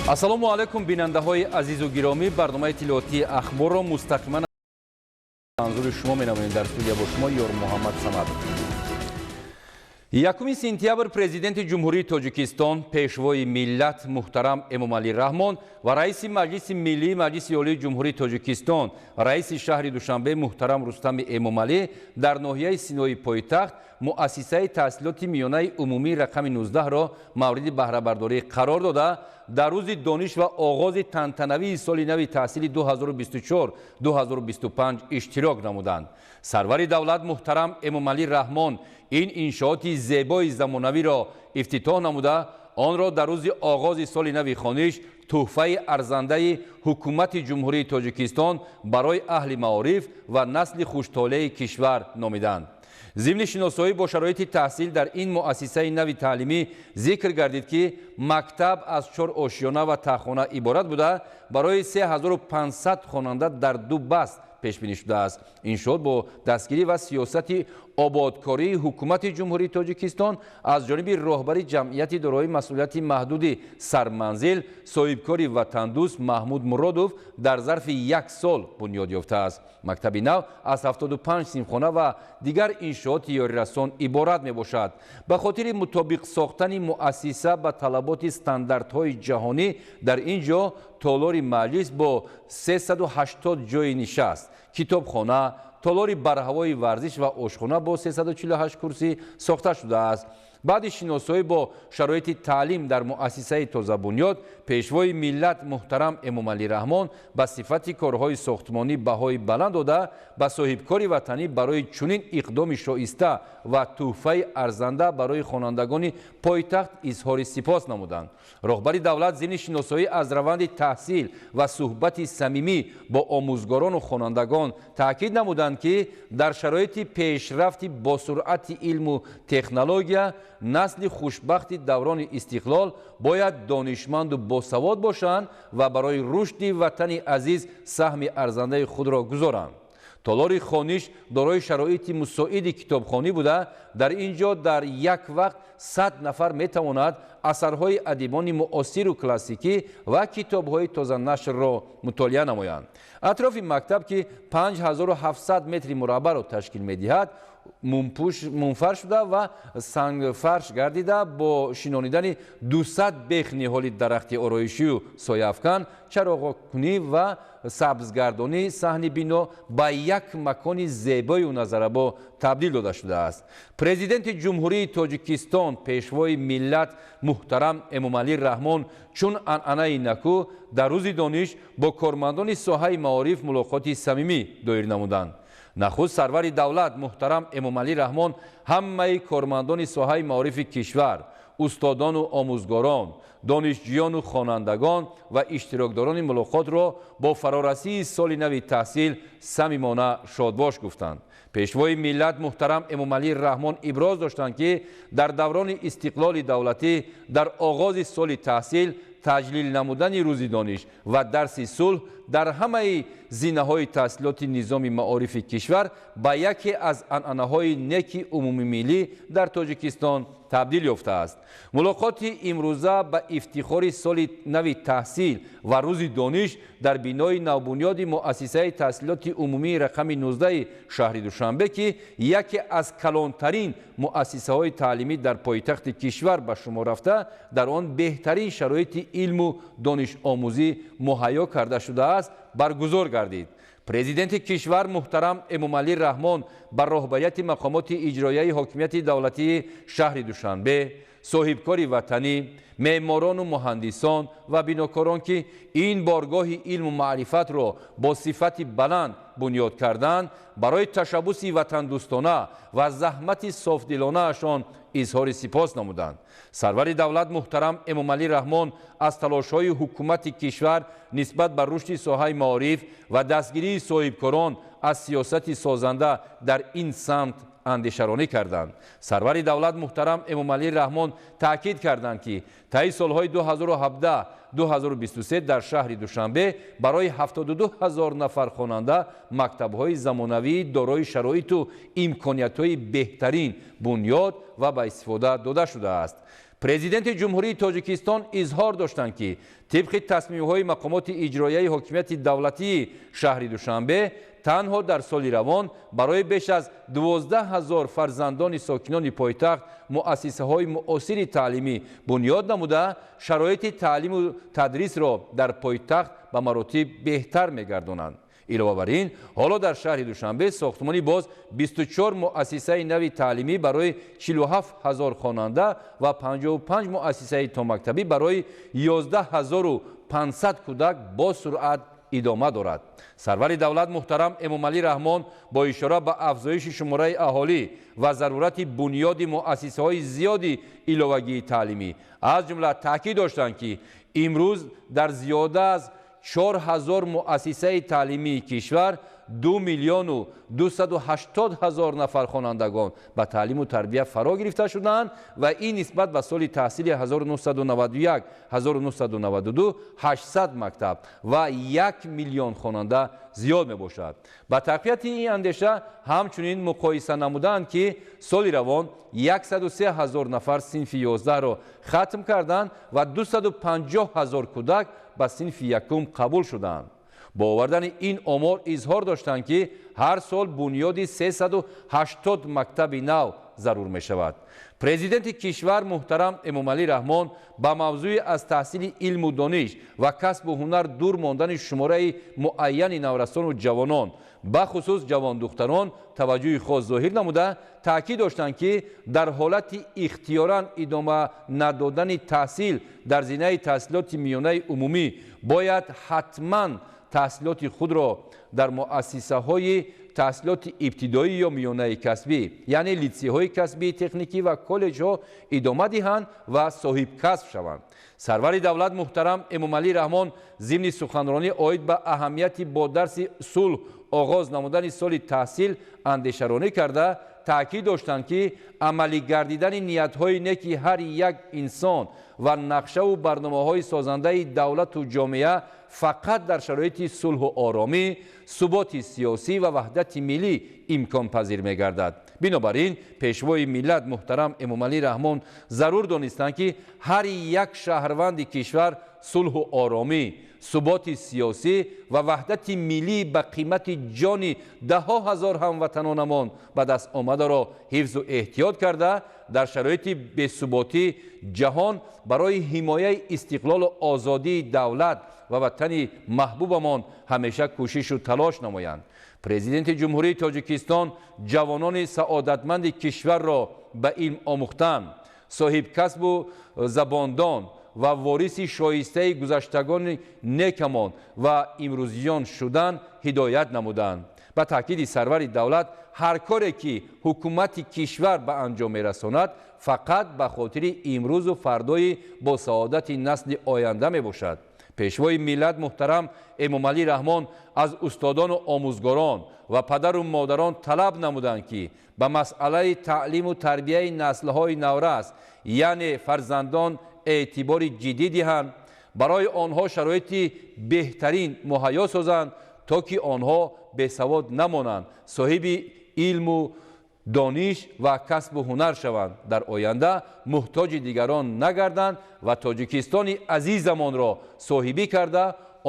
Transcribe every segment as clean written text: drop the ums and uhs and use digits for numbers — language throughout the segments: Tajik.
ассалому алайкум бинандаҳои азизу гиромӣ, барномаи иттилоотии ахборро мустақиман манзури шумо менамоем. Дар студия бо шумо ёр Муҳаммад Самадов. 1 сентябр президенти ҷумҳурии Тоҷикистон, пешвои миллат муҳтарам Эмомалӣ Раҳмон ва раиси Маҷлиси Миллии Маҷлиси Олии Ҷумҳурии Тоҷикистон, раиси шаҳри Душанбе муҳтарам Рустами Эмомалӣ дар ноҳияи Синои пойтахт муассисаи таҳсилоти миёнаи умумии рақами 19-ро мавриди баҳрабардорӣ қарор дода, дар рӯзи дониш ва оғози тантанавии соли нави таҳсили 2024-2025 иштирок намуданд. Сарвари давлат муҳтарам Эмомалӣ Раҳмон ин иншооти зебои замонавиро ифтитоҳ намуда, онро дар рӯзи оғози соли нави хониш тӯҳфаи арзандаи ҳукумати ҷумҳурии Тоҷикистон барои аҳли маориф ва насли хуштолеи кишвар номиданд. ضمن شناسایی با شرایط تحصیل در این مؤسسه نوی تعلیمی ذکر گردید که مکتب از 4 آشیانه و تخانه عبارت بوده، برای 3500 خواننده در 2 بست پیش بینی شده است. این شد با دستگیری و سیاست آبادکاری حکومت جمهوری تاجیکستان از جانب راهبر جمعیت دارای مسئولیت محدود سرمنزل صاحبکاری وطندوست محمود مرادوف در ظرف 1 سال بنیاد یافته است. مکتب نو از 75 سیمخانه و دیگر انشاءات یاریرسان عبارت می باشد. به خاطر مطابق ساختن مؤسسه به طلبات استانداردهای جهانی در اینجا تالار مجلس با 380 جای نشست، کتابخانه، تالار برهوای ورزش و آشخانه با 348 کرسی ساخته شده است. بعد شناسایی با شرایط تعلیم در مؤسسه تازه بنیاد، پیشوای ملت محترم امامعلی رحمان به صفت کارهای ساختمانی بهای بلند داده به صاحبکاری وطنی برای چنین اقدام شایسته و تحفه ارزنده برای خوانندگان پایتخت اظهار سپاس نمودند. راهبر دولت ضمن شناسایی از روند تحصیل و صحبت صمیمی با آموزگاران و خوانندگان تاکید نمودند که در شرایط پیشرفت با سرعت علم و تکنولوژی نسل خوشبخت دوران استقلال باید دانشمند و باسواد باشند و برای رشد وطن عزیز سهم ارزنده خود را گذارند. تالار خانش دارای شرایط مساعد کتابخوانی بوده، در اینجا در یک وقت 100 نفر میتواند اثرهای ادیبان معاصر و کلاسیکی و کتابهای تازه نشر را مطالعه نمایند. اطراف مکتب که 5700 متر مربع را تشکیل می‌دهد منفرش شده و سنگ فرش گردیده با شنانیدن 200 بیخ نهال درخت آرایشی و سایه افکن، چراغ‌کنی و سبزگردانی صحن بنا به یک مکان زیبای و نظربا تبدیل داده شده است. پرزیدنت جمهوری تاجیکستان پیشوای ملت محترم امامعلی رحمان چون عنعنه نکو در روز دانش با کارمندان ساحه معارف ملاقاتی صمیمی دایر نمودند. نخست سرور دولت محترم امامعلی رحمان همه کارمندان ساحه معارف کشور، استادان و آموزگاران، دانشجویان و خوانندگان و اشتراکداران ملاقات را با فرارسی سال نو تحصیل صمیمانه شادباش گفتند. پیشوای ملت محترم امامعلی رحمان ابراز داشتند که در دوران استقلال دولتی در آغاز سال تحصیل تجلیل نمودن روز دانش و درس صلح در همه زینه‌های تحصیلات نظام معارف کشور به یکی از عنعنه‌های نیک عمومی ملی در تاجیکستان تبدیل یافته است. ملاقات امروزه به افتخار سال نو تحصیل و روز دانش در بنای نوبنیاد مؤسسه تحصیلات عمومی رقم 19 شهر دوشنبه که یکی از کلانترین مؤسسه‌های تعلیمی در پایتخت کشور به شمار رفته، در آن بهترین شرایط علم و دانش آموزی مهیا کرده شده است برگزار گردید. پرزیدنت کشور محترم امامعلی رحمان بر راهبریت مقامات اجرایی حاکمیت دولتی شهر دوشنبه، صاحبکار وطنی، معماران و مهندسان و بناکاران که این بارگاه علم و معرفت را با صفت بلند بنیاد کردند، برای تشبث وطن دوستانه و زحمت صافدلانه اشان اظهار سپاس نمودند. سرور دولت محترم امامعلی رحمان از تلاش‌های حکومت کشور نسبت بر رشد ساحه معارف و دستگیری صاحبکاران از سیاست سازنده در این سمت اندیشه‌رانی کردند. سرور دولت محترم امامعلی رحمان تاکید کردند که طی سالهای 2017-2023 در شهر دوشنبه برای 72,000 نفر خواننده مکتب‌های زمانوی دارای شرایط و امکانیت‌های بهترین بنیاد و به استفاده داده شده است. президенти ҷумҳурии тоҷикистон изҳор доштанд ки тибқи тасмимҳои мақомоти иҷроияи ҳокимияти давлатии шаҳри душанбе танҳо дар соли равон барои беш аз 12 000 фарзандони сокинони пойтахт муассисаҳои муосири таълимӣ бунёд намуда шароити таълиму тадрисро дар пойтахт ба маротиб беҳтар мегардонанд. илова бар ин ҳоло дар шаҳри душанбе сохтмони боз 24 муассисаи нави таълимӣ барои 47 000 хонанда ва 55 муассисаи томактабӣ барои 11 500 кӯдак бо суръат идома дорад. сарвари давлат муҳтарам эмомалӣ раҳмон бо ишора ба афзоиши шумораи аҳолӣ ва зарурати бунёди муассисаҳои зиёди иловагии таълимӣ аз ҷумла таъкид доштанд ки имрӯз дар зиёда аз 4000 муассисаи таълимии кишвар 2 280 000 нафар хонандагон ба таълиму тарбия фаро гирифта шуданд ва ин нисбат ба соли таҳсили 1991-1992 800 мактаб ва 1 миллион хонанда зиёд мебошад. ба тақвияти ин андеша ҳамчунин муқоиса намуданд ки соли равон 103 000 нафар синфи 11-ро хатм карданд ва 250 000 кӯдак ба синфи якум қабул шуданд. бо овардани ин омор изҳор доштанд ки ҳар сол бунёди 380 мактаби нав зарур мешавад. президенти кишвар муҳтарам эмомалӣ раҳмон ба мавзӯи аз таҳсили илму дониш ва касбу ҳунар дур мондани шумораи муайяни наврасону ҷавонон бахусус ҷавондухтарон таваҷҷӯҳи хос зоҳир намуда таъкид доштанд ки дар ҳолати ихтиёран идома надодани таҳсил дар зинаи таҳсилоти миёнаи умумӣ бояд ҳатман таҳсилоти худро дар муассисаҳои таҳсилоти ибтидоӣ ё миёнаи касбӣ яъне литсейҳои касбии техникӣ ва коллеҷҳо идома диҳанд ва соҳибкасб шаванд. сарвари давлат муҳтарам эмомалӣ раҳмон зимни суханронӣ оид ба аҳамияти бо дарси сулҳ оғоз намудани соли таҳсил андешаронӣ карда таъкид доштанд ки амалӣ гардидани ниятҳои неки ҳар як инсон ва нақшаву барномаҳои созандаи давлату ҷомеа фақат дар шароити сулҳу оромӣ суботи сиёсӣ ва ваҳдати миллӣ имконпазир мегардад. бинобар ин пешвои миллат муҳтарам эмомалӣ раҳмон зарур донистанд ки ҳар як шаҳрванди кишвар сулҳу оромӣ суботи сиёсӣ ва ваҳдати миллӣ ба қимати ҷони даҳо ҳазор ҳамватанонамон ба дастомадаро ҳифзу эҳтиёт карда дар шароити бесуботӣ ҷаҳон барои ҳимояи истиқлолу озодии давлат ва ватани маҳбубамон ҳамеша кӯшишу талош намоянд. президенти ҷумҳурии тоҷикистон ҷавонони саодатманди кишварро ба илм омӯхтан соҳибкасбу забондон ва вориси шоистаи гузаштагони некамон ва имрӯзиён шудан ҳидоят намуданд. ба таъкиди сарвари давлат ҳар коре ки ҳукумати кишвар ба анҷом мерасонад фақат ба хотири имрӯзу фардои босаодати насли оянда мебошад. пешвои миллат муҳтарам эмомалӣ раҳмон аз устодону омӯзгорон ва падару модарон талаб намуданд ки ба масъалаи таълиму тарбияи наслҳои наврас яъне фарзандон эътибори ҷиддӣ диҳанд барои онҳо шароити беҳтарин муҳайё созанд то ки онҳо бесавод намонанд соҳиби илму дониш ва касбу ҳунар шаванд дар оянда муҳтоҷи дигарон нагарданд ва тоҷикистони азизамонро соҳибӣ карда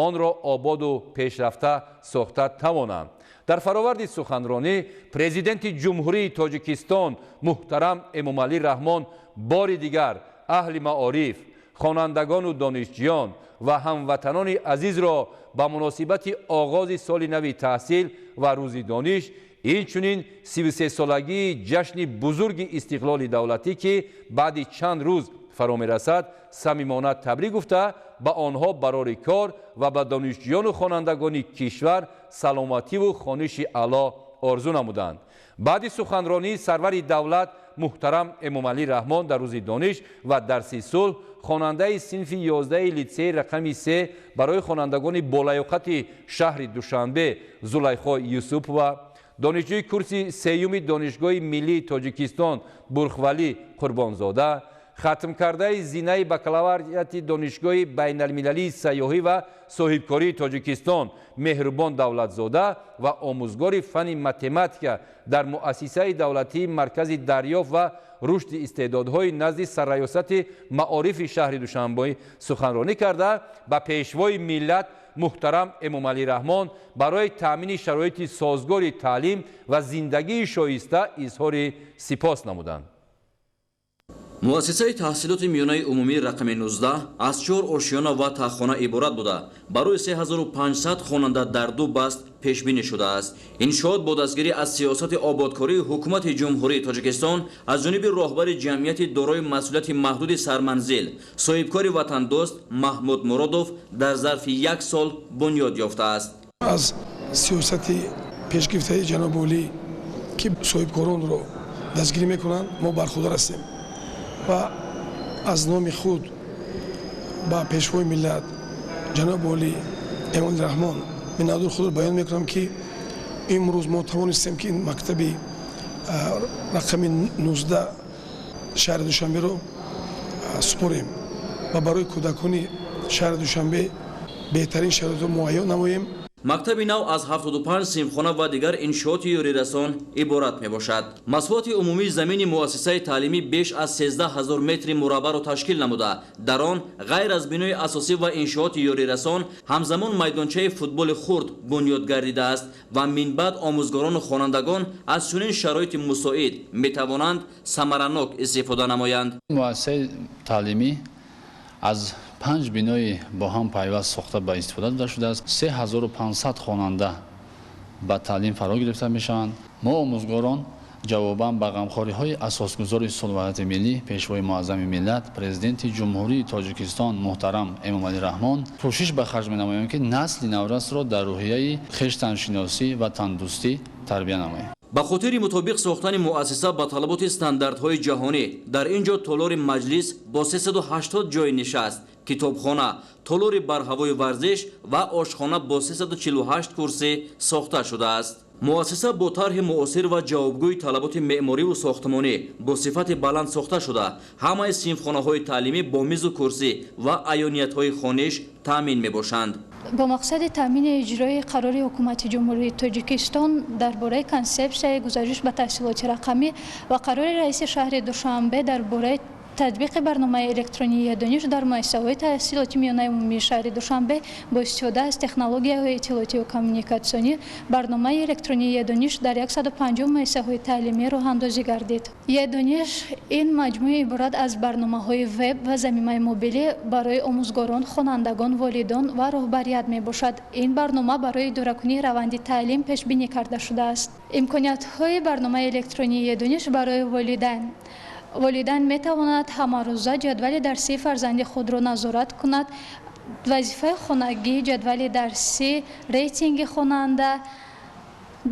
онро ободу пешрафта сохта тавонанд. дар фароварди суханронӣ президенти ҷумҳурии тоҷикистон муҳтарам эмомалӣ раҳмон бори дигар аҳли маориф хонандагону донишҷӯён ва ҳамватанони азизро ба муносибати оғози соли нави таҳсил ва рӯзи дониш инчунин 33-солагии ҷашни бузурги истиқлоли давлатӣ ки баъди чанд рӯз фаро мерасад самимона табрик гуфта ба онҳо барори кор ва ба донишҷӯёну хонандагони кишвар саломативу хониши аъло орзу намуданд. баъди суханронии сарвари давлат муҳтарам эмомалӣ раҳмон дар рӯзи дониш ва дарси сулҳ хонандаи синфи 11 литсеи рақами 3 барои хонандагони болаёқати шаҳри душанбе зулайхо юсупова донишҷӯи курси сеюми донишгоҳи миллии тоҷикистон бурхвалӣ қурбонзода ختم کرده زینه بکالوریت دانشگاه بین المللی سیاحی و صاحبکاری تاجیکستان مهربان دولتزاده و آموزگار فن متماتیک در مؤسسه دولتی مرکز دریافت و رشد استعدادهای نزد سرریاست معارف شهر دوشنبه سخنرانی کرده به پیشوای ملت محترم امامعلی رحمان برای تامین شرایط سازگار تعلیم و زندگی شایسته اظهار سپاس نمودند. مؤسسه تحصیلات میانه عمومی رقم 19 از 4 آشیانه و تاخانه عبارت بوده. برای 3500 خواننده در 2 بست پیش بینی شده است. انشاءات با دستگیری از سیاست آبادکاری حکومت جمهوری تاجیکستان از جانب راهبر جمعیت دارای مسئولیت محدود سرمنزل صاحبکار وطن دوست محمود مرادوف در ظرف 1 سال بنیاد یافته است. از سیاست پیشگرفته جناب عالی که صاحبکاران را دستگیری میکنند ما برخوردار هستیم و از نام خود با پیشوای ملت جناب عالی امامعلی رحمان منادور خود را بیان میکنم که امروز ما توانستیم که این مکتب رقم 19 شهر دوشنبه را سپاریم و برای کودکان شهر دوشنبه بهترین شرایط را مهیا نماییم. مکتب نو از 75 صنفخانه و دیگر انشاءات یوریرسان عبارت می باشد. مساحت عمومی زمین مؤسسه تعلیمی بیش از 13000 متر مربع را تشکیل نموده. در آن غیر از بنای اساسی و انشاءات یوریرسان همزمان میدانچه فوتبال خرد بنیاد گردیده است و من بعد آموزگاران و خوانندگان از چنین شرایط مساعد می توانند ثمرناک استفاده نمایند. مؤسسه تعلیمی از 5 بینای با هم پیوست ساخته به استفاده داده شده است. 3500 خواننده به تعلیم فرا گرفته می شوند. ما آموزگاران جواباً به غمخواری های اساسگذار صلح و وحدت ملی پیشوای معظم ملت پرزیدنت جمهوری تاجیکستان محترم امامعلی رحمان کوشش به خرج می نماییم که نسل نورس را در روحیه خویشتن شناسی و تندرستی تربیت نماییم. به خاطر مطابق ساختن مؤسسه با طلبات استانداردهای جهانی در اینجا تالار مجلس با 380 جای نشست، کتابخانه، تالار برهوای ورزش و آشخانه با 348 کرسی ساخته شده است. مؤسسه با طرح معاصر و جوابگوی طلبات معماری و ساختمانی با صفت بلند ساخته شده. همه صنفخانه‌های تعلیمی با میز و کرسی و عیانیت‌های خوانش تامین می‌باشند. با مقصد تامین اجرای قرار حکومت جمهوری تاجیکستان درباره کنسپت گزارش به تحصیلات رقمی و قرار رئیس شهر دوشنبه درباره تطبیق برنامه الکترونیکی دانش در مؤسسه‌های تحصیلاتی میانه عمومی شهر دوشنبه با استفاده از تکنولوژی‌های اطلاعاتی و کمیونیکاسیونی برنامه الکترونیکی دانش در 150 مؤسسه‌های تعلیمی راه اندازی گردید. دانش این مجموعه عبارت از برنامه‌های وب و زمینه موبیلی برای آموزگاران، خوانندگان، والدان و راهبریت میباشد. این برنامه برای اداره‌کنی روند تعلیم پیش بینی کرده شده است. امکانات‌های برنامه الکترونیکی دانش برای والدین می تواند همه روزه جدول درسی فرزند خود را نظارت کند. وظیفه خانگی، جدول درسی، ریتینگ خواننده،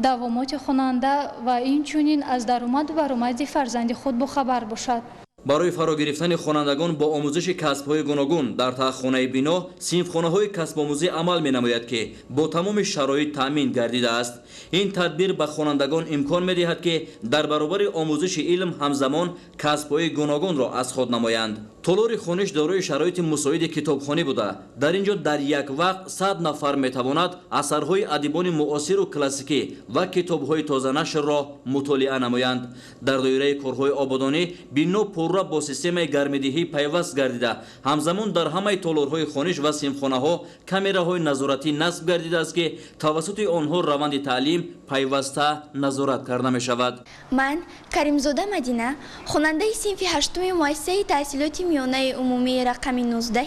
دوامات خواننده و اینچنین از درآمد و برآمد فرزند خود باخبر باشد. برای فرا گرفتن خوانندگان با آموزش کسب‌های گوناگون در تخانه بنا صنفخانه‌های کسب آموزی عمل می‌نماید که با تمام شرایط تامین گردیده است. این تدبیر به خوانندگان امکان می‌دهد که در برابر آموزش علم همزمان کسب‌های گوناگون را از خود نمایند. تالار خوانش دارای شرایط مساعد کتابخانه بوده. در اینجا در یک وقت 100 نفر می‌تواند اثرهای ادیبان معاصر و کلاسیکی و کتاب‌های تازه نشر را مطالعه نمایند. در دایره کارهای آبادانی بنا را با سیستم گرمدهی پیوست گردیده. همزمان در همه تالارهای خوانش و صنفخانه‌ها کامراهای نظارتی نصب گردیده است که توسط آنها روند تعلیم پیوسته نظارت کرده می شود. من کریمزاده مدینه خواننده صنف 8 مؤسسه تحصیلات میانه عمومی رقم 19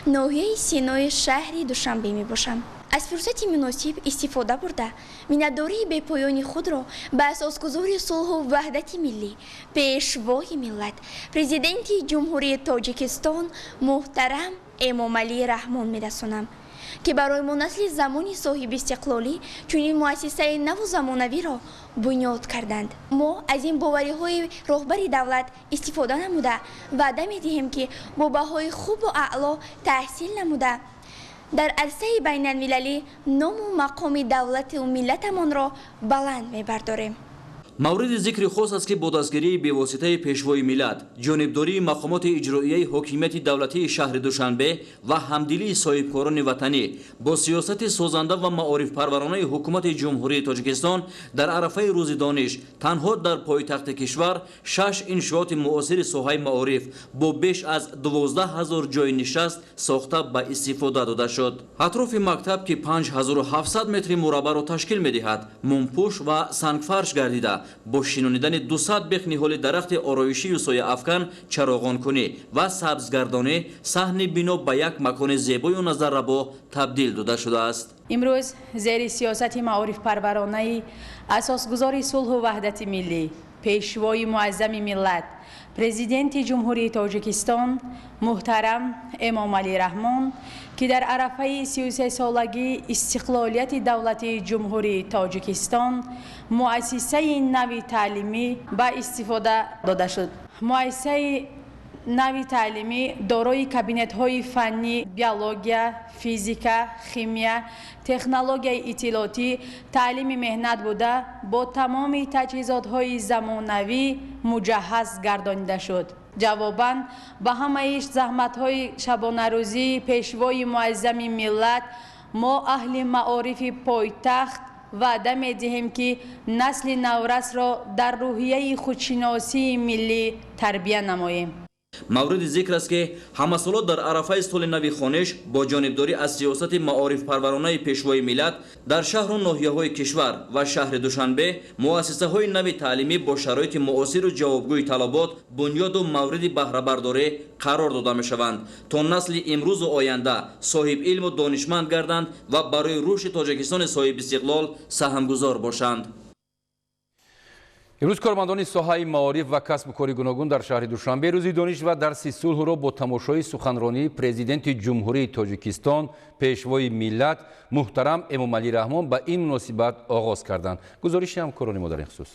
ناحیه سینای شهر دوشنبه می باشم. از فرصت مناسب استفاده برده مینداری به پایان خود را به اساسگذار صلح و وحدت ملی پیشوای ملت پرزیدنت جمهوری تاجیکستان محترم امامعلی رحمان میرسانم که برای ما نسل زمانی صاحب استقلالی چنین مؤسسه نو زمانوی را بنیاد کردند. ما از این باوری های راهبر دولت استفاده نموده وعده میدهیم که با بهای خوب و اعلا تحصیل نموده در عرصه بین المللی نام و مقام دولت و ملتمان را بلند می‌برداریم. مورد ذکر خاص است که با دستگیری بواسطه پیشوای ملت، جانبداری مقامات اجرایی حکومت دولتی شهر دوشنبه و همدلی صاحبکاران وطنی با سیاست سازنده و معارف پرورانه حکومت جمهوری تاجیکستان در عرفه روز دانش تنها در پایتخت کشور 6 انشاءات معاصر ساحه معارف با بیش از 12,000 جای نشست ساخته به استفاده داده شد. اطراف مکتب که 5700 متر مربع را تشکیل می‌دهد، مومپوش و سنگفرش گردیده با شنانیدن 200 بیخ نهال درخت آرایشی و سایه افکن چراغان کنی و سبزگردانی صحن بنا به یک مکان زیبای و نظرربا تبدیل داده شده است. امروز زیر سیاست معارف پرورانه اساسگذار صلح و وحدت ملی، پیشوای معظم ملت، پرزیدنت جمهوری تاجیکستان محترم امامعلی رحمان که در عرفه 33 سالگی استقلالیت دولت جمهوری تاجیکستان مؤسسه نوی تعلیمی به استفاده داده شد. مؤسسه نوی تعلیمی دارای کابینت های فنی بیولوژی، فیزیکا، شیمیا، تکنولوژی اطلاعاتی، تعلیم مهنت بوده با تمام تجهیزات های زمانوی مجهز گردانیده شد. جواباً به همه زحمت های شبانه روزی پیشوای معظم ملت ما اهل معارف پایتخت وعده می دهیم که نسل نورس را در روحیه خودشناسی ملی تربیت نماییم. مورد ذکر است که همسالات در عرفه سال نو خوانش با جانبداری از سیاست معارف پرورانه پیشوای ملت در شهر و ناحیه‌های کشور و شهر دوشنبه مؤسسه‌های نو تعلیمی با شرایط معاصر و جوابگوی طلبات بنیاد و مورد بهره برداری قرار داده می‌شوند تا نسل امروز و آینده صاحب علم و دانشمند گردند و برای رشد تاجیکستان صاحب استقلال سهمگذار باشند. امروز کارمندان ساحه معارف و کسب و کار گوناگون در شهر دوشنبه روز دانش و درس صلح را با تماشای سخنرانی پرزیدنت جمهوری تاجیکستان پیشوای ملت محترم امامعلی رحمان به این مناسبت آغاز کردند. گزارش همکاران ما در این خصوص.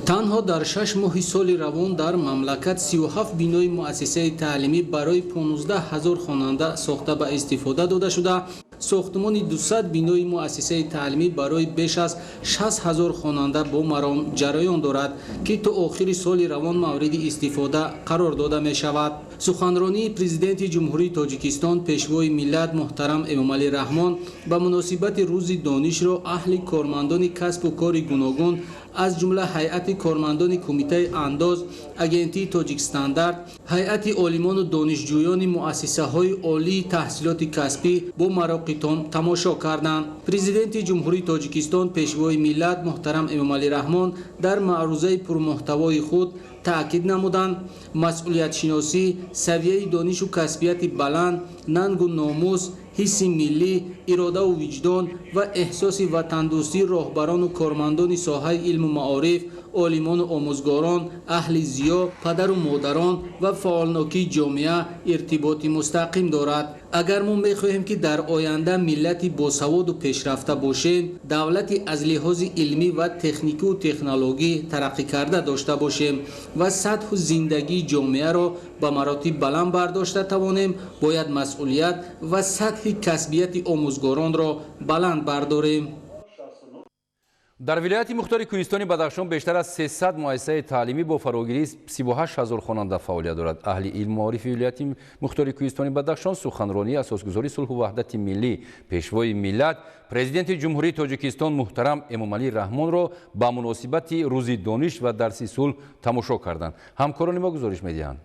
تنها در 6 ماه سال روان در مملکت 37 بینای مؤسسه تعلیمی برای 15,000 خواننده ساخته به استفاده داده شده. ساختمان 200 بینای مؤسسه تعلیمی برای بیش از 60,000 خواننده با مرام جریان دارد که تا آخر سال روان مورد استفاده قرار داده می شود. سخنرانی پرزیدنت جمهوری تاجیکستان پیشوای ملت محترم امامعلی رحمان به مناسبت روز دانش را اهل کارمندان کسب و کار گوناگون از جمله هیئت کارمندان کمیته انداز، اجنسی تاجیک استاندارد، هیئت عالمان و دانشجویان مؤسسه های عالی تحصیلات کسبی با مراقیتان تماشا کردند. پرزیدنت جمهوری تاجیکستان پیشوای ملت محترم امامعلی رحمان در معروضه پرمحتوای خود تأکید نمودند مسئولیت شناسی، سویه دانش و کسبیت بلند، ننگ و ناموس، حس ملی، اراده و وجدان و احساس وطندوستی راهبران و کارمندان ساحه علم و معارف، عالمان و آموزگاران، اهل ضیا، پدر و مادران و فعالناکی جامعه ارتباط مستقیم دارد. اگر ما می‌خواهیم که در آینده ملتی باسواد و پیشرفته باشیم، دولتی از لحاظ علمی و تکنیکی و تکنولوژی ترقی کرده داشته باشیم و سطح زندگی جامعه را به مراتب بلند برداشته توانیم، باید مسئولیت و سطح کسبیت آموزگاران را بلند برداریم. در ولایت مختار کوهستان بدخشان بیشتر از 300 مؤسسه تعلیمی با فراگیری 38,000 خواننده فعالیت دارد. اهل علم معارف ولایت مختار کوهستان بدخشان سخنرانی اساسگذاری صلح و وحدت ملی پیشوای ملت پرزیدنت جمهوری تاجیکستان محترم امامعلی رحمان را با مناسبت روز دانش و درس صلح تماشا کردند. همکاران ما گزارش می‌دهند.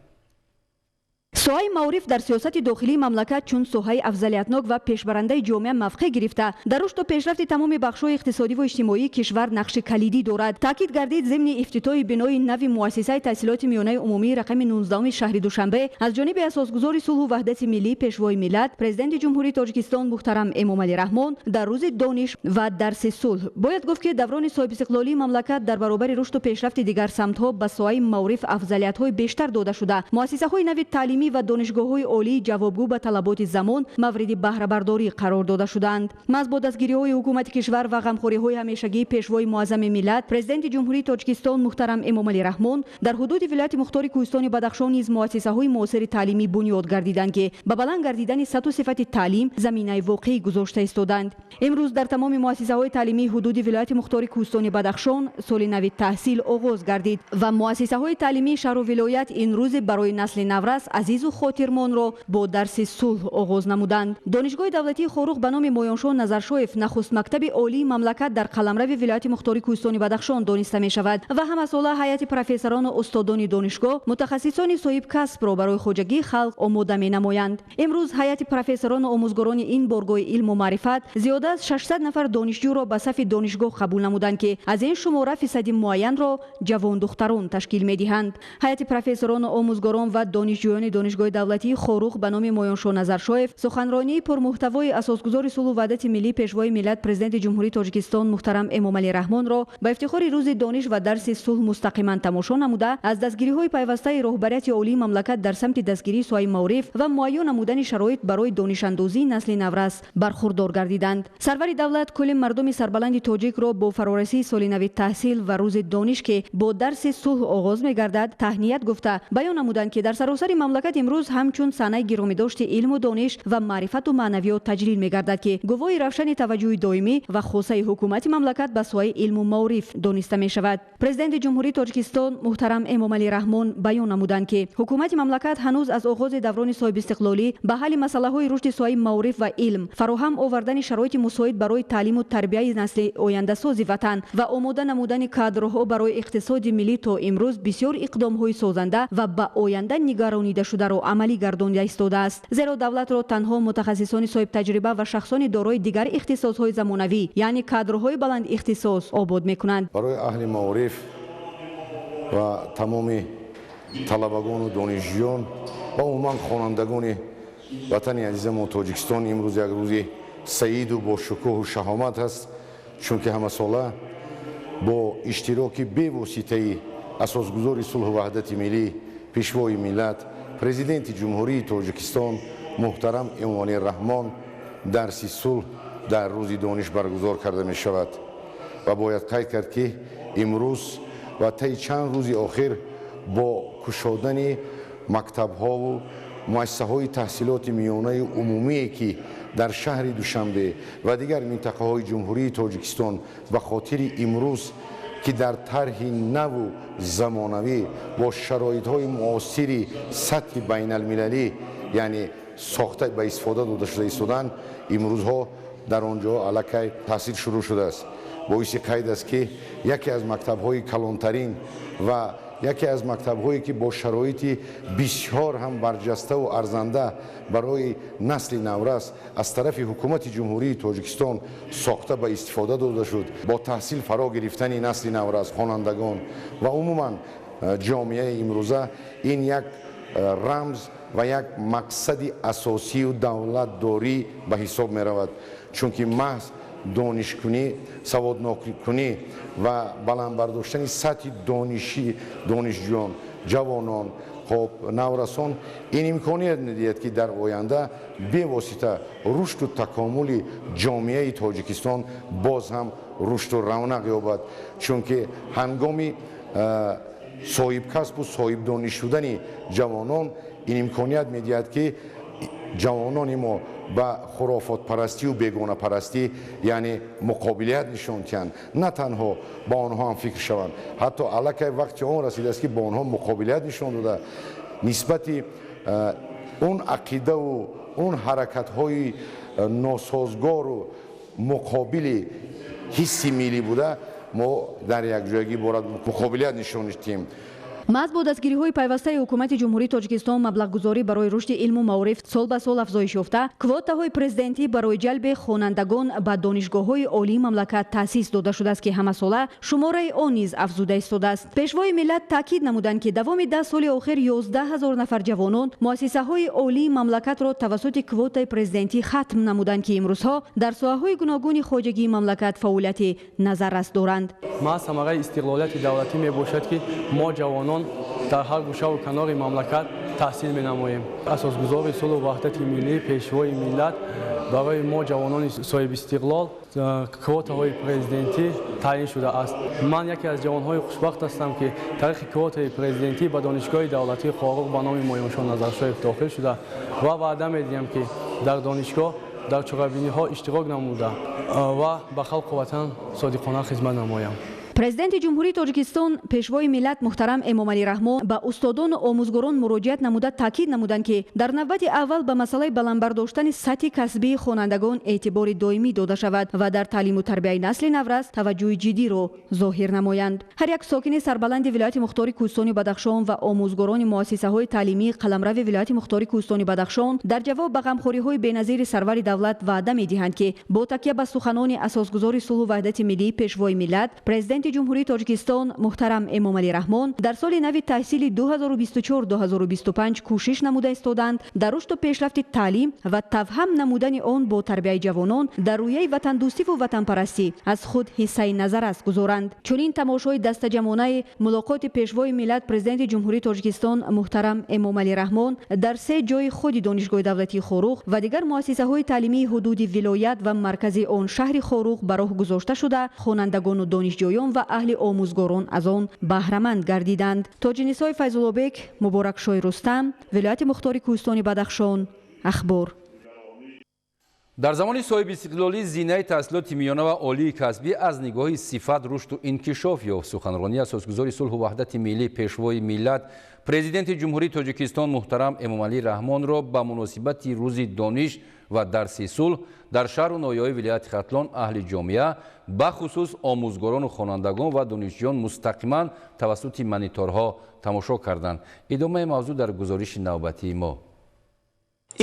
سوهای معارف در سیاست داخلی مملکت چون سوهای افضلیتناک و پیشبرنده جامعه موقع گرفته در رشد و پیشرفت تمام بخش‌های اقتصادی و اجتماعی کشور نقش کلیدی دارد. تاکید گردید ضمن افتتاح بنای نو مؤسسه تحصیلات میانه عمومی رقم 19 شهر دوشنبه از جانب اساسگذار صلح و وحدت ملی پیشوای ملت پرزیدنت جمهوری تاجیکستان محترم امامعلی رحمان در روز دانش و درس صلح. باید گفت که دوران صاحب استقلالی مملکت در برابر رشد و پیشرفت دیگر سمت‌ها به سوهای معارف افضلیت‌های بیشتر داده شده. مؤسسه‌های نو تعلیمی تعلیمی و دانشگاه‌های عالی جوابگو به طلبات زمان مورد بهره برداری قرار داده شدند. مز با دستگیری‌های حکومت کشور و غمخوری‌های همیشگی پیشوای معظم ملت پرزیدنت جمهوری تاجیکستان محترم امامعلی رحمون در حدود ولایت مختار کوهستان بدخشان نیز مؤسسه‌های معاصر تعلیمی بنیاد گردیدند که به بلند گردیدن سطح و صفت تعلیم زمینه واقعی گذاشته ایستادند. امروز در تمام مؤسسه‌های تعلیمی حدود ولایت مختار کوهستان بدخشان سال نو تحصیل آغاز گردید و مؤسسه‌های تعلیمی شهر و ولایت این روز برای نسل نورس عزیز و خاطرمان را با درس صلح آغاز نمودند. دانشگاه دولتی خاروق به نام مویانشاه نظرشایف نخست مکتب عالی مملکت در قلمرو ولایت مختار کوهستان بدخشان دانسته می شود و همساله هیئت پروفسوران و استادان دانشگاه متخصصان صاحب کسب را برای خواجگی خلق آماده می نمایند. امروز هیئت پروفسوران و آموزگاران این بارگاه علم و معرفت زیاده از 600 نفر دانشجو را به صف دانشگاه قبول نمودند که از این شماره فیصدی معین را جوان دختران تشکیل می دهند. هیئت پروفسوران و آموزگاران و دانشجویان دانشگاه دولتی خاروق به نام مویانشاه نظرشایف سخنرانی پرمحتوای اساسگذار صلح و وحدت ملی پیشوای ملت پرزیدنت جمهوری تاجیکستان محترم امامعلی رحمون را به افتخار روز دانش و درس صلح مستقیما تماشا نموده از دستگیری‌های پیوسته رهبریت عالی مملکت در سمت دستگیری سوای معارف و معین نمودن شرایط برای دانش اندوزی نسل نورس برخوردار گردیدند. سرور دولت کل مردم سربلند تاجیک را با فرارسی سال نو تحصیل و روز دانش که با درس صلح آغاز می‌گردد تهنیت گفته بیان نمودند که در سراسر مملکت امروز همچون صحنه گرامی داشت علم و دانش و معرفت و معنویات تجلیل می‌گردد که گواه روشن توجه دائمی و خاصه حکومت مملکت به سوی علم و معرف دانسته می‌شود. پرزیدنت جمهوری تاجیکستان محترم امامعلی رحمون بیان نمودند که حکومت مملکت هنوز از آغاز دوران صاحب استقلالی به حل مسائل رشد سوی معرف و علم فراهم آوردن شرایط مساعد برای تعلیم و تربیت نسل آینده سازی وطن و آماده نمودن کادرها برای اقتصاد ملی تا امروز بسیار اقدام‌های سازنده و به آینده نگرانیده شده را عملی گردانیده ایستاده است. زیرا دولت را تنها متخصصان صاحب تجربه و شخصان دارای دیگر اختصاص‌های زمانوی یعنی کادرهای بلند اختصاص آباد می‌کنند. برای اهل معارف و تمام طلبگان و دانشجویان و عموما خوانندگان وطن عزیزم تاجیکستان امروز یک روز سعید و با شکوه و شهامت است، چون که همه ساله با اشتراک بی‌واسطه اساسگذار صلح و وحدت ملی پیشوای ملت پرزیدنت جمهوری تاجیکستان محترم امامعلی رحمون درس صلح در روز دانش برگزار کرده می شود و باید قید کرد که امروز و طی چند روز آخر با گشادن مکتب‌ها و مؤسسه‌های تحصیلات میانه عمومی که در شهر دوشنبه و دیگر منطقه‌های جمهوری تاجیکستان به خاطر امروز که در طرح نو زمانوی با شرایط‌های معاصر سطح بین المللی یعنی ساخته به استفاده داده شده ایستادن امروزها در آنجا علیه تحصیل شروع شده است. باعث قید است که یکی از مکتب‌های کلانترین و یکی از مکتب‌هایی که با شرایط بسیار هم برجسته و ارزنده برای نسل نورس از طرف حکومت جمهوری تاجیکستان ساخته به استفاده داده شد. با تحصیل فرا گرفتن نسل نورس، خوانندگان و عموما جامعه امروزه این یک رمز و یک مقصد اساسی و دولت داری به حساب می رود، چون که محض دانش کنی، سواد کنی و بلند برداشتن سطح دانشجویان، جوانان، نورسان این امکانیت می‌دهد که در آینده به واسطه رشد و تکامل جامعه تاجیکستان باز هم رشد و رونق یابد، چون که هنگامی صاحب کسب و صاحب دانش شدن جوانان این امکانیت می‌دهد که جوانان ما با خرافات پرستی و بیگانه پرستی یعنی مقابلیت نشان دهند، نه تنها با آنها هم فکر شوند، حتی علاکه وقتی آن رسیده است که با آنها مقابلیت نشان داده نسبت اون عقیده و اون حرکت های ناسازگار و مقابل حس ملی بوده ما در یک جایگی باید مقابلیت نشان دهیم. محض با دستگیری‌های پیوسته حکومت جمهوری تاجیکستان مبلغ‌گذاری برای رشد علم و معرف سال به سال افزایش یافته، کوتاهای پرزیدنتی برای جلب خوانندگان به دانشگاه‌های عالی مملکت تأسیس داده شده است که همه ساله شماره آن نیز افزوده ایستاده است. پیشوای ملت تاکید نمودند که دوام 10 سال اخیر 11000 نفر جوانان مؤسسه‌های عالی مملکت را توسط کوتای پرزیدنتی ختم نمودند که امروزها در ساحه‌های گوناگون خواجگی مملکت فعالیت نظررس دارند. ما ثمره استقلالیت دولتی میباشد که ما جوانان در هر گوشه و کنار مملکت تحصیل می‌نماییم. اساسگذار صلح و وحدت ملی، پیشوای ملت، برای ما جوانان صاحب استقلال کوتاهای پرزیدنتی تعیین شده است. من یکی از جوانهای خوشبخت هستم که طریق کوتای پرزیدنتی به دانشگاه دولتی خارق به نام مایانشاه نظرشاهیف داخل شده و وعده می‌دهم که در دانشگاه در چقدربینی‌ها اشتراک نموده و به خلق وطن صادقانه خدمت نمایم. президенти ҷумҳурии тоҷикистон пешвои миллат муҳтарам эмомалӣ раҳмон ба устодону омӯзгорон муроҷиат намуда таъкид намуданд ки дар навбати аввал ба масъалаи баландбардоштани сатҳи касбии хонандагон эътибори доимӣ дода шавад ва дар таълиму тарбияи насли наврас таваҷҷӯҳи ҷиддиро зоҳир намоянд. ҳар як сокини сарбаланди вилояти мухтори кӯҳистони бадахшон ва омӯзгорони муассисаҳои таълимии қаламрави вилояти мухтори кӯҳистони бадахшон дар ҷавоб ба ғамхориҳои беназири сарвари давлат ваъда медиҳанд ки бо такя ба суханони асосгузори сулҳу ваҳдати миллии пешвои миллат президенти ҷумҳурии тоҷикистон муҳтарам эмомалӣ раҳмон дар соли нави таҳсили 2024-2025 кӯшиш намуда истоданд дар рушду пешрафти таълим ва тавҳам намудани он бо тарбияи ҷавонон дар рӯяи ватандӯстиву ватанпарастӣ аз худ ҳиссаи назаррас гузоранд. чунин тамошои дастаҷамонаи мулоқоти пешвои миллат президенти ҷумҳурии тоҷикистон муҳтарам эмомалӣ раҳмон дар се ҷои худи донишгоҳи давлатии хорух ва дигар муассисаҳои таълимии ҳудуди вилоят ва маркази он шаҳри хорух ба роҳ гузошта шуда хонандагону донишҷӯён ва аҳли омӯзгорон аз он баҳраманд гардиданд. тоҷинисои файзуллобек, муборакшои рустам, вилояти мухтори кӯҳистони бадахшон, ахбор. дар замони соҳиби истиқлолӣ зинаи таҳсилоти миёна ва олии касбӣ аз нигоҳи сифат рушду инкишоф ёфт. суханронии асосгузори сулҳу ваҳдати миллӣ пешвои миллат президенти ҷумҳурии тоҷикистон муҳтарам эмомалӣ раҳмонро ба муносибати рӯзи дониш ва дарси сулҳ дар шаҳру ноҳияҳои вилояти хатлон аҳли ҷомеа бахусус омӯзгорону хонандагон ва донишҷӯён мустақиман тавассути мониторҳо тамошо карданд. идомаи мавзӯъ дар гузориши навбатии мо.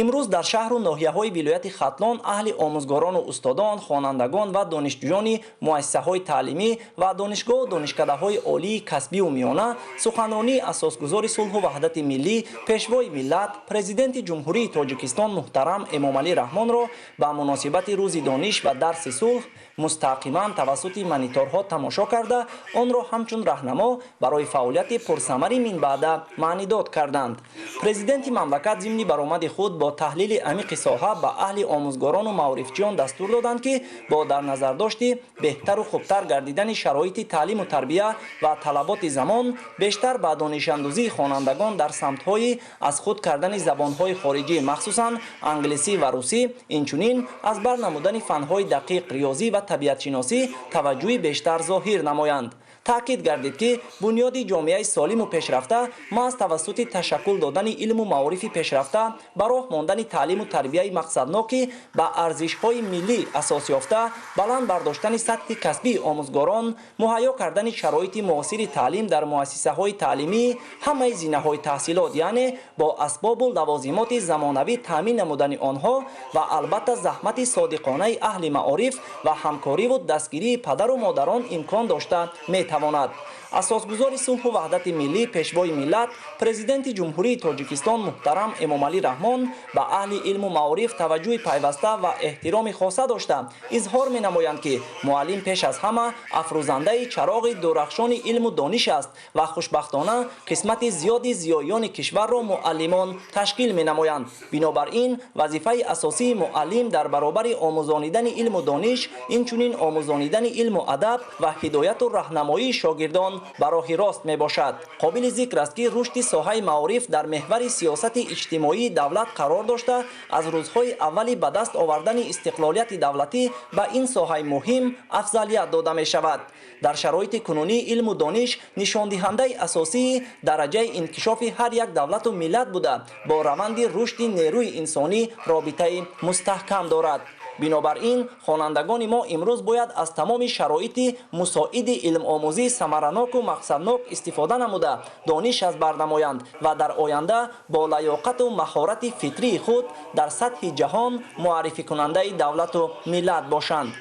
имрӯз дар шаҳру ноҳияҳои вилояти хатлон аҳли омӯзгорону устодон, хонандагон ва донишҷӯёни муассисаҳои таълимӣ ва донишгоҳу донишкадаҳои олии касбию миёна суханронии асосгузори сулҳу ваҳдати миллӣ пешвои миллат президенти ҷумҳурии тоҷикистон муҳтарам эмомалӣ раҳмонро ба муносибати рӯзи дониш ва дарси сулҳ мустақиман тавассути мониторҳо тамошо карда онро ҳамчун раҳнамо барои фаъолияти пурсамари минбаъда маънидод карданд. президенти мамлакат зимни баромади худ бо таҳлили амиқи соҳа ба аҳли омӯзгорону маърифчиён дастур доданд ки бо дар назардошти беҳтару хубтар гардидани шароити таълиму тарбия ва талаботи замон бештар ба донишандозии хонандагон дар самтҳои аз худ кардани забонҳои хориҷӣ махсусан англисӣ ва русӣ инчунин аз бар намудани фанҳои дақиқ риёзӣ ва табиатшиносӣ таваҷҷӯҳи бештар зоҳир намоянд. таъкид гардид ки бунёди ҷомеаи солиму пешрафта маҳз тавассути ташаккул додани илму маорифи пешрафта ба роҳ мондани таълиму тарбияи мақсадноки ба арзишҳои миллӣ асос ёфта баланд бардоштани сатҳи касбии омӯзгорон муҳайё кардани шароити муосири таълим дар муассисаҳои таълимӣ ҳамаи зинаҳои таҳсилот яъне бо асбобу лавозимоти замонавӣ таъмин намудани онҳо ва албатта заҳмати содиқонаи аҳли маориф ва ҳамкориву дастгирии падару модарон имкон дошта метавонад. асосгузори сулҳу ваҳдати миллӣ пешвои миллат президенти ҷумҳурии тоҷикистон муҳтарам эмомалӣ раҳмон ба аҳли илму маориф таваҷҷӯҳи пайваста ва эҳтироми хоса дошта изҳор менамоянд ки муаллим пеш аз ҳама афрӯзандаи чароғи дурахшони илму дониш аст ва хушбахтона қисмати зиёди зиёёни кишварро муаллимон ташкил менамоянд. бинобар ин вазифаи асосии муаллим дар баробари омӯзонидани илму дониш инчунин омӯзонидани илму адаб ва ҳидояту раҳнамоии шогирдон ба роҳи рост мебошад. қобили зикр аст ки рушди соҳаи маориф дар меҳвари сиёсати иҷтимоии давлат қарор дошта аз рӯзҳои аввали ба даст овардани истиқлолияти давлатӣ ба ин соҳаи муҳим афзалият дода мешавад. дар шароити кунунӣ илму дониш нишондиҳандаи асосии дараҷаи инкишофи ҳар як давлату миллат буда бо раванди рушди нерӯи инсонӣ робитаи мустаҳкам дорад. бинобар ин хонандагони мо имрӯз бояд аз тамоми шароити мусоиди илмомӯзӣ самараноку мақсаднок истифода намуда дониш аз бар намоянд ва дар оянда бо лаёқату маҳорати фитрии худ дар сатҳи ҷаҳон муаррификунандаи давлату миллат бошанд.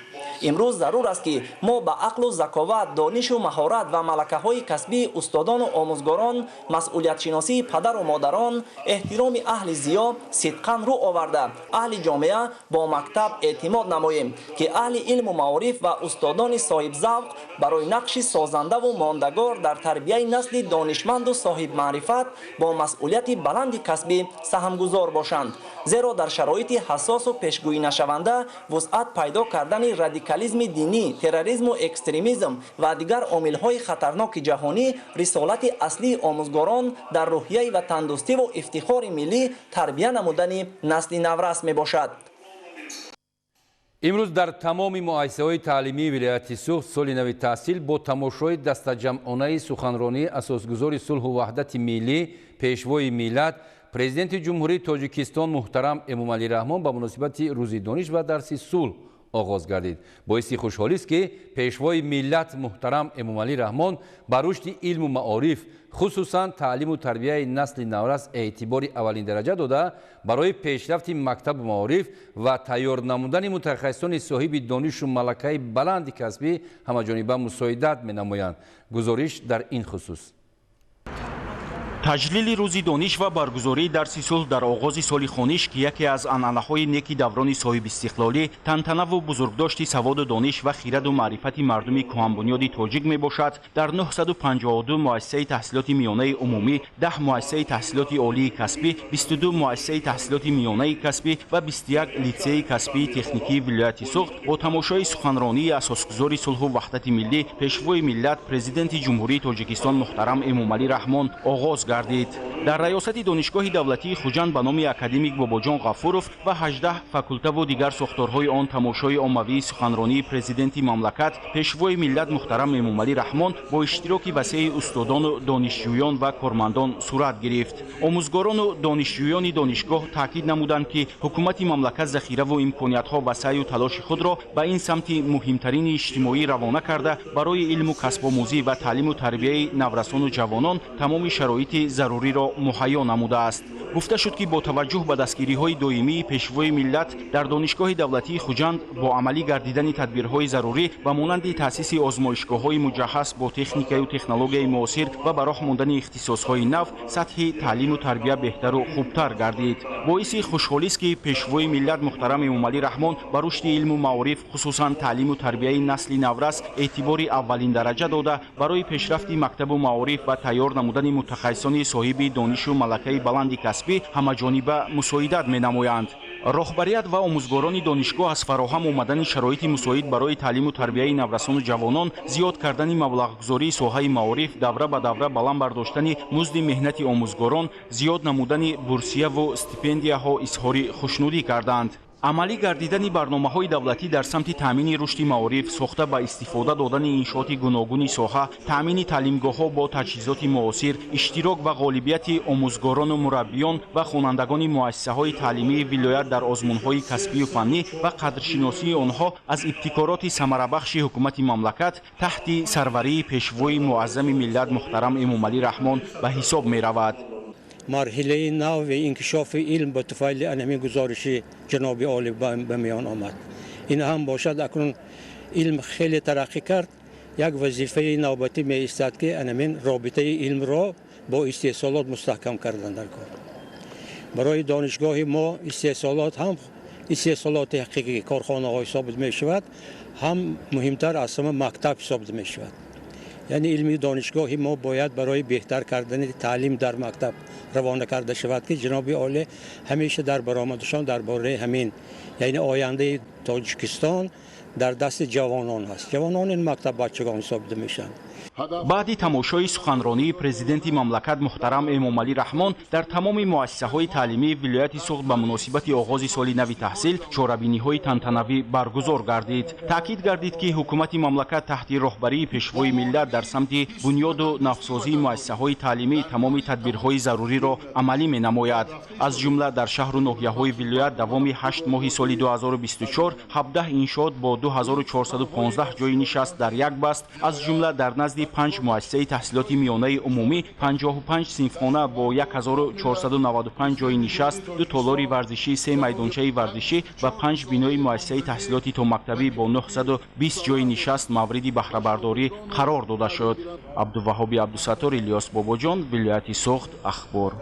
امروز ضرور است که ما با عقل و ذکاوت، دانش و مهارت و ملکه‌های کسبی استادان و آموزگاران، مسئولیت شناسی پدر و مادران، احترام اهل ضیا، صدقاً رو آورده اهل جامعه با مکتب اعتماد نماییم که اهل علم و معارف و استادان صاحب ذوق برای نقش سازنده و ماندگار در تربیت نسل دانشمند و صاحب معرفت با مسئولیت بلند کسبی سهمگزار باشند، زیرا در شرایط حساس و پیشگویی نشونده وسعت پیدا کردن رادیکالیسم دینی، تروریسم و اکستریمیسم و دیگر عامل‌های خطرناک جهانی رسالت اصلی آموزگاران در روحیه و تندرستی و افتخار ملی تربیت نمودن نسل نورست میباشد. امروز در تمام مؤسسه‌های تعلیمی ولایت سوخت سال نو تحصیل با تماشای دسته‌جمعانه سخنرانی اساسگزار صلح و وحدت ملی پیشوای ملت پرزیدنت جمهوری تاجیکستان محترم امومعلی رحمان با مناسبت روز دانش و درس صلح آغاز گردید. باعث خوشحالی است که پیشوای ملت محترم امومعلی رحمان بر رشد علم و معارف خصوصا تعلیم و تربیت نسل نورست اعتبار اولین درجه داده برای پیشرفت مکتب معارف و تیار نمودن متخصصان صاحب دانش و ملکه بلند کسبی همه‌جانبه مساعدت می‌نمایند. گزارش در این خصوص. تجلیل روز دانش و برگزاری درس صلح در آغاز سال خونیش که یکی از عنعنه‌های نیک دوران صاحب استقلالی تنتنه و بزرگداشت سواد و دانش و خرد و معرفت مردم کهن‌بنیاد تاجیک میباشد. در 952 مؤسسه تحصیلات میانه عمومی، 10 مؤسسه تحصیلات عالی کسبی، 22 مؤسسه تحصیلات میانه کسبی و 21 لیسه کسبی تکنیکی ولایت سوخت با تماشای سخنرانی اساسگزار صلح و وحدت ملی پیشوای ملت پرزیدنت جمهوری تاجیکستان محترم امومعلی رحمان آغاز گردید. در ریاست دانشگاه دولتی خوجند به نام اکادمیک باباجان غفورов و 18 فاکولته و دیگر ساختارهای آن تماشای عمومی سخنرانی پرزیدنت مملکت پیشوای ملت محترم امومعلی رحمان با اشتراک وسیع استادان و دانشجویان و کارمندان صورت گرفت. آموزگاران و دانشجویان دانشگاه تاکید نمودند که حکومت مملکت ذخیره و امکانیت‌ها و سعی و تلاش خود را به این سمت مهمترین اجتماعی روانه کرده برای علم و کسب آموزی و تعلیم و تربیت نورسان و جوانان تمام شرایط ضروری را مهیا نموده است. گفته شد که با توجه به دستگیری‌های دائمی پیشوای ملت در دانشگاه دولتی خوجند با عملی گردیدن تدبیرهای ضروری و مانند تأسیس آزمایشگاه‌های مجهز با تکنیک و تکنولوژی معاصر و به راه ماندن اختصاص‌های نو سطح تعلیم و تربیت بهتر و خوبتر گردید. باعث خوشحالی است که پیشوای ملت محترم امومعلی رحمان بر رشد علم و معارف خصوصا تعلیم و تربیت نسل نورست اعتبار اولین درجه داده برای پیشرفت مکتب و معارف و تیار نمودن متخصصان صاحب دانش و ملکه بلند کسبی همه‌جانبه مساعدت می‌نمایند. راهبریت و آموزگاران دانشگاه از فراهم آمدن شرایط مساعد برای تعلیم و تربیت نورسان و جوانان، زیاد کردن مبلغ‌گذاری ساحه معارف، دوره به دوره بلند برداشتن مزد مهنت آموزگاران، زیاد نمودن بورسیه و استیپندیاها اظهار خوشنودی کردند. عملی گردیدن برنامه‌های دولتی در سمت تامین رشد معارف ساخته با استفاده دادن انشاءات گوناگون ساحه، تامین تعلیمگاه‌ها با تجهیزات معاصر، اشتراک و غالبیت آموزگاران و مربیان و خوانندگان مؤسسه‌های تعلیمی ولایت در آزمون‌های کسبی و فنی و قدرشناسی آنها از ابتکارات ثمره‌بخش حکومت مملکت تحت سروری پیشوای معظم ملت محترم امومعلی رحمان به حساب می‌رود. مرحله نو انکشاف علم با طفیل انمی گزارش جناب عالی به میان آمد. این هم باشد اکنون علم خیلی ترقی کرد. یک وظیفه نوبتی می ایستد که انمین رابطه علم را با استحصالات مستحکم کردن در کار. برای دانشگاه ما استحصالات هم استحصالات حقیقی کارخانه های ثابت می شود، هم مهمتر از همه مکتب ثابت می شود. یعنی علمی دانشگاه ما باید برای بهتر کردن تعلیم در مکتب روانه کرده شود که جناب عالی همیشه در برآمدشان درباره همین یعنی آینده تاجیکستان در دست جوانان است. جوانان این مکتب بچگان ثابت میشن. بعد تماشای سخنرانی پرزیدنت مملکت محترم امومعلی رحمان در تمام مؤسسه‌های تعلیمی ولایت سوخت به مناسبت آغاز سال نو تحصیل چهاربینی‌های تنتنوی برگزار گردید. تاکید گردید که حکومت مملکت تحت راهبری پیشوای ملت در سمت بنیاد و نوسازی مؤسسه‌های تعلیمی تمام تدبیرهای ضروری را عملی می‌نماید. از جمله در شهر و ناحیه‌های ولایت دوام 8 ماه سال 2024 17 іншоот бо 2415 ҷойи нишаст дар як баст, аз ҷумла дар назди 5 муассисаи таҳсилоти миёнаи умумӣ, 55 синфхона бо 1495 ҷойи нишаст, 2 толори варзишӣ, 3 майдончаи варзишӣ ва 5 бинои муассисаи таҳсилоти томактабӣ бо 920 ҷойи нишаст мавриди баҳрабардорӣ қарор дода шуд. Абдуваҳоби Абдусаттор, Илёс Бобоҷон, вилояти Суғд, Ахбор.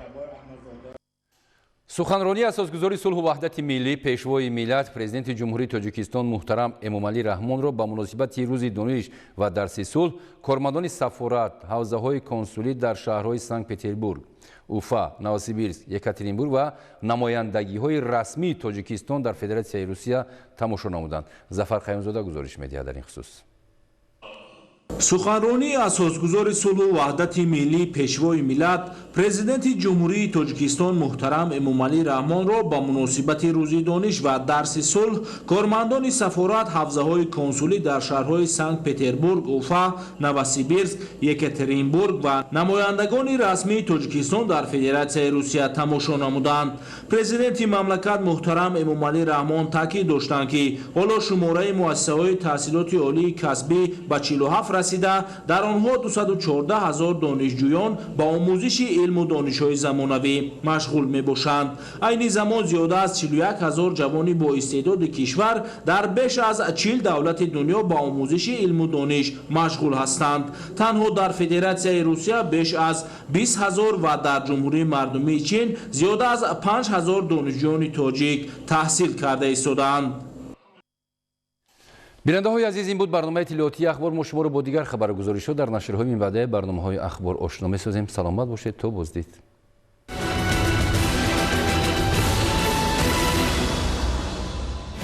суханронии асосгузори сулҳу ваҳдати миллӣ, пешвои миллат, президенти ҷумҳурии Тоҷикистон муҳтарам Эмомалӣ Раҳмонро ба муносибати рӯзи дониш ва дарси сулҳ, кормандони сафорат, ҳавзаҳои консулӣ дар шаҳрҳои Санкт-Петербург, Уфа, Новосибирск, Екатеринбург ва намояндагиҳои расмии Тоҷикистон дар Федератсияи Русия тамошо намуданд. Зафар Қаюмзода гузориш медиҳад дар ин хусус. суханронии асосгузори сулҳу ваҳдати миллӣ, пешвои миллат, президенти ҷумҳурии Тоҷикистон муҳтарам Эмомалӣ Раҳмонро ба муносибати рӯзи дониш ва дарси сулҳ, кормандони сафорат, ҳавзаҳои консулӣ дар шаҳрҳои Санкт-Петербург, Уфа, Новосибирск, Екатеринбург ва намояндагони расмии Тоҷикистон дар Федератсияи Русия тамошо намуданд. Президенти мамлакат муҳтарам Эмомалӣ Раҳмон таъкид доштанд, ки ҳоло шумораи муассисаҳои таҳсилоти олии касбӣ ба 47 расида, дар онҳо 214 000 донишҷӯён ба омӯзиши илму донишҳои замонавӣ машғул мебошанд. айни замон зиёда аз 41 000 ҷавони боистеъдоди кишвар дар беш аз 40 давлати дунё ба омӯзиши илму дониш машғул ҳастанд. танҳо дар Федератсияи Русия беш аз 20 000 ва дар ҷумҳурии мардумии Чин зиёда аз 5 000 донишҷӯёни тоҷик таҳсил карда истодаанд. бинандаҳои азиз, ин буд барномаи иттилоотии ахбор. мо шуморо бо дигар хабаргузоришҳо дар нашрҳои минбаъдаи барномаҳои ахбор ошно месозем. саломат бошед, то боздид.